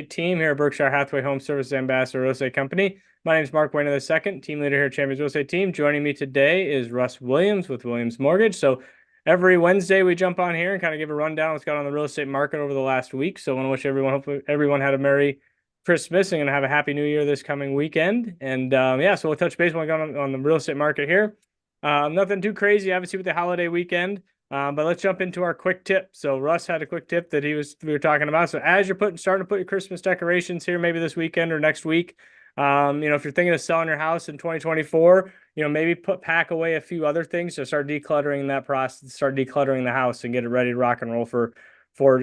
Team here at Berkshire Hathaway Home Services Ambassador Real Estate Company. My name is Mark Wehner II, team leader here at Champions Real Estate Team. Joining me today is Russ Williams with Williams Mortgage. So every Wednesday we jump on here and kind of give a rundown of what's gone on the real estate market over the last week. So I want to wish everyone, hopefully everyone had a Merry Christmas and have a Happy New Year this coming weekend. And yeah, so we'll touch base on the real estate market here. Nothing too crazy, obviously, with the holiday weekend. But let's jump into our quick tip. So Russ had a quick tip that we were talking about. So as you're starting to put your Christmas decorations here, maybe this weekend or next week, if you're thinking of selling your house in 2024, maybe pack away a few other things to start decluttering that process, start decluttering the house and get it ready to rock and roll for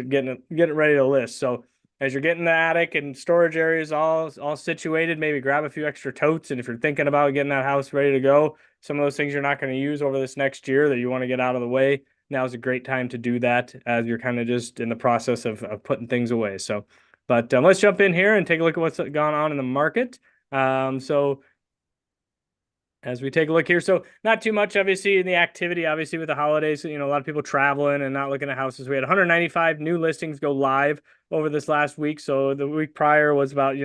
getting it ready to list. So as you're getting the attic and storage areas all situated, maybe grab a few extra totes. And if you're thinking about getting that house ready to go, some of those things you're not going to use over this next year that you want to get out of the way, now is a great time to do that as you're kind of just in the process of putting things away. So, but let's jump in here and take a look at what's gone on in the market. So as we take a look here, so not too much, obviously, in the activity, obviously, with the holidays, a lot of people traveling and not looking at houses. We had 195 new listings go live over this last week. So the week prior was about, we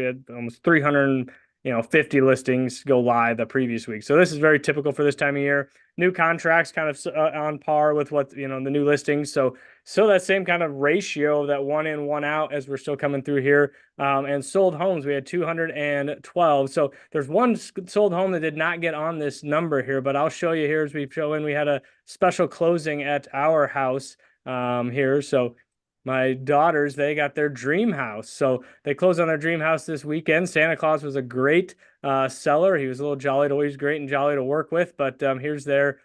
had almost 350 listings go live the previous week. So this is very typical for this time of year. New contracts kind of on par with what, the new listings. So that same kind of ratio, that one in, one out, as we're still coming through here. And sold homes, we had 212. So there's one sold home that did not get on this number here, but I'll show you here as we show in. We had a special closing at our house here. So my daughters, they got their dream house. So they closed on their dream house this weekend. Santa Claus was a great seller. He was a little jolly, always great and jolly to work with. But here's their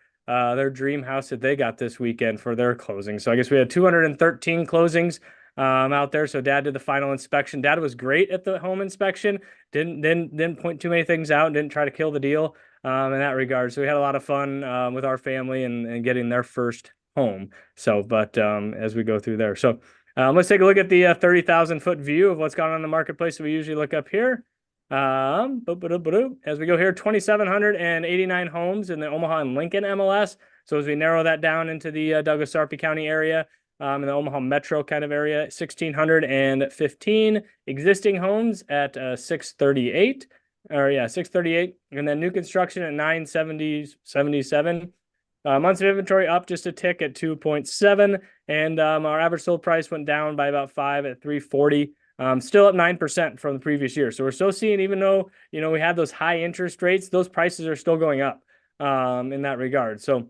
dream house that they got this weekend for their closing. So I guess we had 213 closings out there. So Dad did the final inspection. Dad was great at the home inspection. Didn't point too many things out and didn't try to kill the deal in that regard. So we had a lot of fun with our family and getting their first home. So, but as we go through there, so let's take a look at the 30,000-foot view of what's gone on in the marketplace that we usually look up here. As we go here, 2,789 homes in the Omaha and Lincoln MLS. So as we narrow that down into the Douglas-Sarpy County area, in the Omaha metro kind of area, 1,615 existing homes at 638, 638, and then new construction at 977. Months of inventory up just a tick at 2.7, and our average sold price went down by about 5 at 340. Still up 9% from the previous year. So we're still seeing, even though we had those high interest rates, those prices are still going up in that regard. So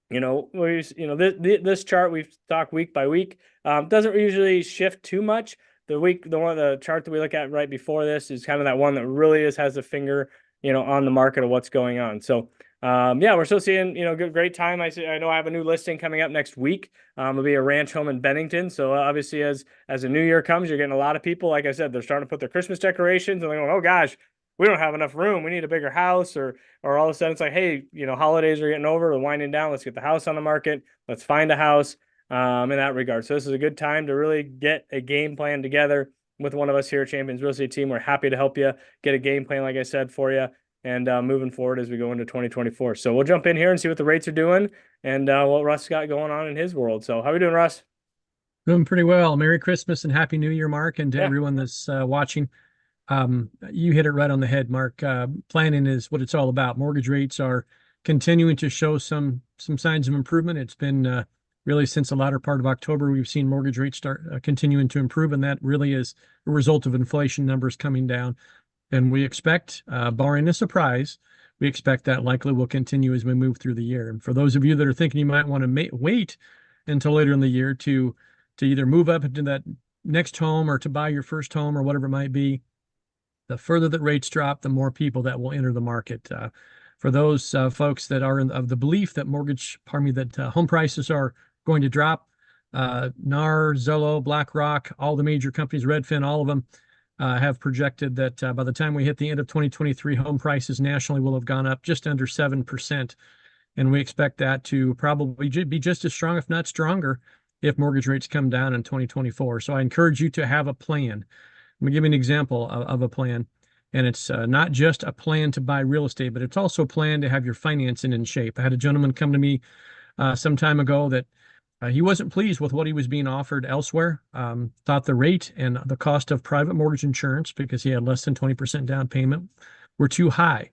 this chart we've talked week by week doesn't usually shift too much. The chart that we look at right before this is kind of that one that really has a finger on the market of what's going on. So yeah, we're still seeing, great time. I know I have a new listing coming up next week. It'll be a ranch home in Bennington. So obviously as a new year comes, you're getting a lot of people, like I said, they're starting to put their Christmas decorations and they're going, oh gosh, we don't have enough room. We need a bigger house, or all of a sudden it's like, hey, holidays are getting over, we're winding down. Let's get the house on the market. Let's find a house in that regard. So this is a good time to really get a game plan together with one of us here at Champions Real Estate Team. We're happy to help you get a game plan, like I said, for you, and moving forward as we go into 2024. So we'll jump in here and see what the rates are doing and what Russ got going on in his world. So how are we doing, Russ? Doing pretty well. Merry Christmas and Happy New Year, Mark, and to Yeah. everyone that's watching. You hit it right on the head, Mark. Planning is what it's all about. Mortgage rates are continuing to show some signs of improvement. It's been really since the latter part of October, we've seen mortgage rates start continuing to improve, and that really is a result of inflation numbers coming down. And we expect, barring a surprise, we expect that likely will continue as we move through the year. And for those of you that are thinking you might want to wait until later in the year to either move up into that next home or to buy your first home or whatever it might be, the further that rates drop, the more people that will enter the market. For those folks that are of the belief that home prices are going to drop, NAR, Zillow, BlackRock, all the major companies, Redfin, all of them have projected that by the time we hit the end of 2023, home prices nationally will have gone up just under 7%. And we expect that to probably be just as strong, if not stronger, if mortgage rates come down in 2024. So I encourage you to have a plan. Let me give you an example of a plan. And it's not just a plan to buy real estate, but it's also a plan to have your financing in shape. I had a gentleman come to me some time ago that He wasn't pleased with what he was being offered elsewhere. Thought the rate and the cost of private mortgage insurance, because he had less than 20% down payment, were too high.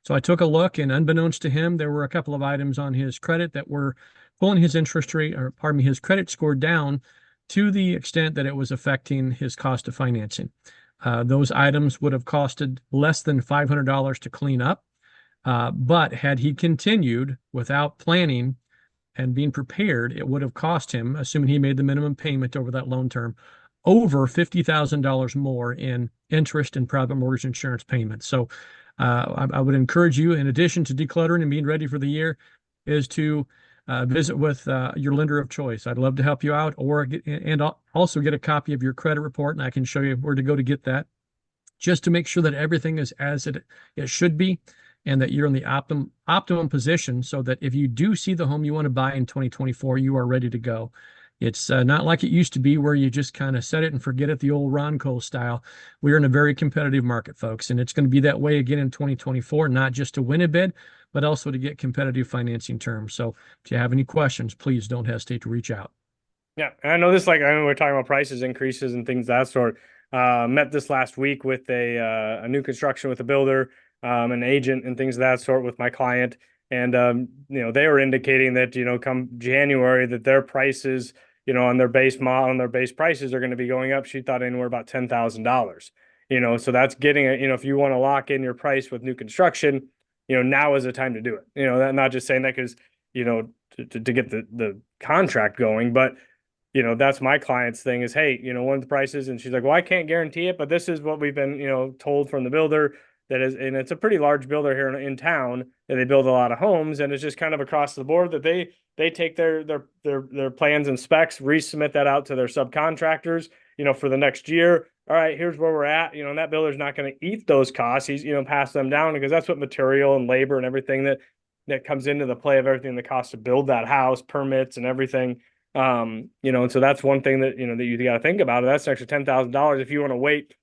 So I took a look, and unbeknownst to him, there were a couple of items on his credit that were pulling his interest rate, or pardon me, his credit score down to the extent that it was affecting his cost of financing. Those items would have costed less than $500 to clean up. But had he continued without planning and being prepared, it would have cost him, assuming he made the minimum payment over that loan term, over $50,000 more in interest and private mortgage insurance payments. So I would encourage you, in addition to decluttering and being ready for the year, is to visit with your lender of choice. I'd love to help you out, and also get a copy of your credit report, and I can show you where to go to get that, just to make sure that everything is as it should be, and that you're in the optimum position, so that if you do see the home you want to buy in 2024, you are ready to go. It's not like it used to be, where you just kind of set it and forget it, the old Ron Cole style. We're in a very competitive market, folks, and it's going to be that way again in 2024, not just to win a bid, but also to get competitive financing terms. So if you have any questions, please don't hesitate to reach out. Yeah, and I know this, like, I know we're talking about prices increases and things of that sort. Met this last week with a new construction with a builder, an agent and things of that sort with my client. And, they were indicating that, come January, that their prices, on their base model and their base prices are going to be going up. She thought anywhere about $10,000, so that's getting it. If you want to lock in your price with new construction, now is the time to do it. Not just saying that because, to get the contract going, but that's my client's thing is, hey, one of the prices, and she's like, well, I can't guarantee it, but this is what we've been, told from the builder that is, and it's a pretty large builder here in town, and they build a lot of homes, and it's just kind of across the board that they take their plans and specs, resubmit that out to their subcontractors, for the next year. All right, here's where we're at, and that builder's not going to eat those costs. He's, pass them down, because that's what material and labor and everything that comes into the play of everything that costs to build that house, permits and everything. And so that's one thing that, that you got to think about. That's an extra $10,000 if you want to wait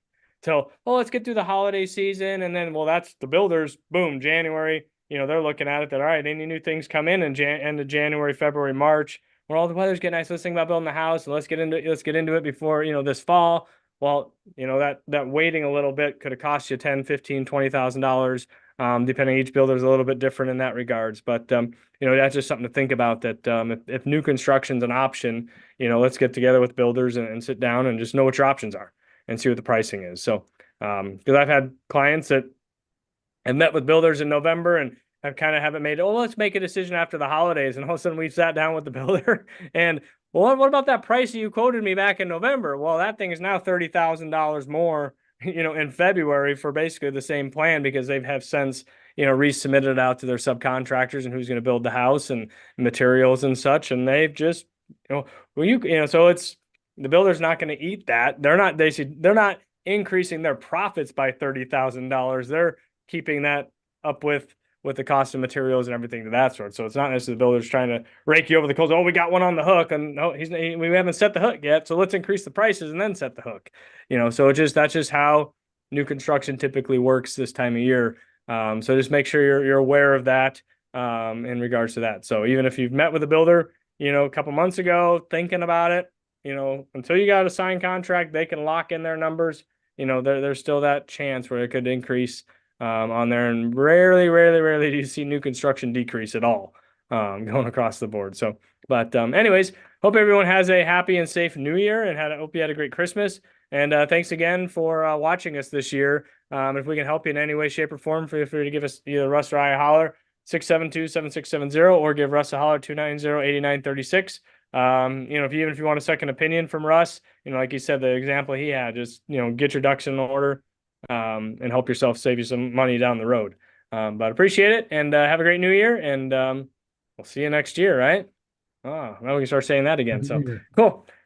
till, oh, let's get through the holiday season. And then, well, that's the builders, boom, January, they're looking at it that, all right, any new things come in end of January, February, March, when all the weather's getting nice, let's think about building the house, and let's get into it before, this fall. Well, that waiting a little bit could have cost you $10, $15, $20,000. Depending, each builder is a little bit different in that regards, but that's just something to think about, that if new construction's an option, let's get together with builders and sit down and just know what your options are and see what the pricing is. So because I've had clients that have met with builders in November and have kind of haven't made, oh, let's make a decision after the holidays, and all of a sudden we've sat down with the builder and, well, what about that price you quoted me back in November? Well, that thing is now $30,000 more, in February, for basically the same plan, because they have since, resubmitted it out to their subcontractors and who's going to build the house and materials and such. And they've just, so it's, the builder's not going to eat that. They're not increasing their profits by $30,000. They're keeping that up with the cost of materials and everything of that sort. So it's not necessarily the builder's trying to rake you over the coals. Oh, we got one on the hook, and no, we haven't set the hook yet. So let's increase the prices and then set the hook. So that's just how new construction typically works this time of year. So just make sure you're aware of that in regards to that. So even if you've met with a builder, a couple months ago, thinking about it, until you got a signed contract, they can lock in their numbers. There's still that chance where it could increase on there, and rarely do you see new construction decrease at all going across the board. So, but anyways, hope everyone has a happy and safe New Year, and hope you had a great Christmas. And thanks again for watching us this year. If we can help you in any way, shape, or form, feel free to give us either Russ or I a holler, 672-7670, or give Russ a holler, 290-8936. Even if you want a second opinion from Russ, like you said, the example he had, just, get your ducks in order and help yourself save you some money down the road. But appreciate it, and have a great New Year, and we'll see you next year, right? Oh, now we can start saying that again. So cool.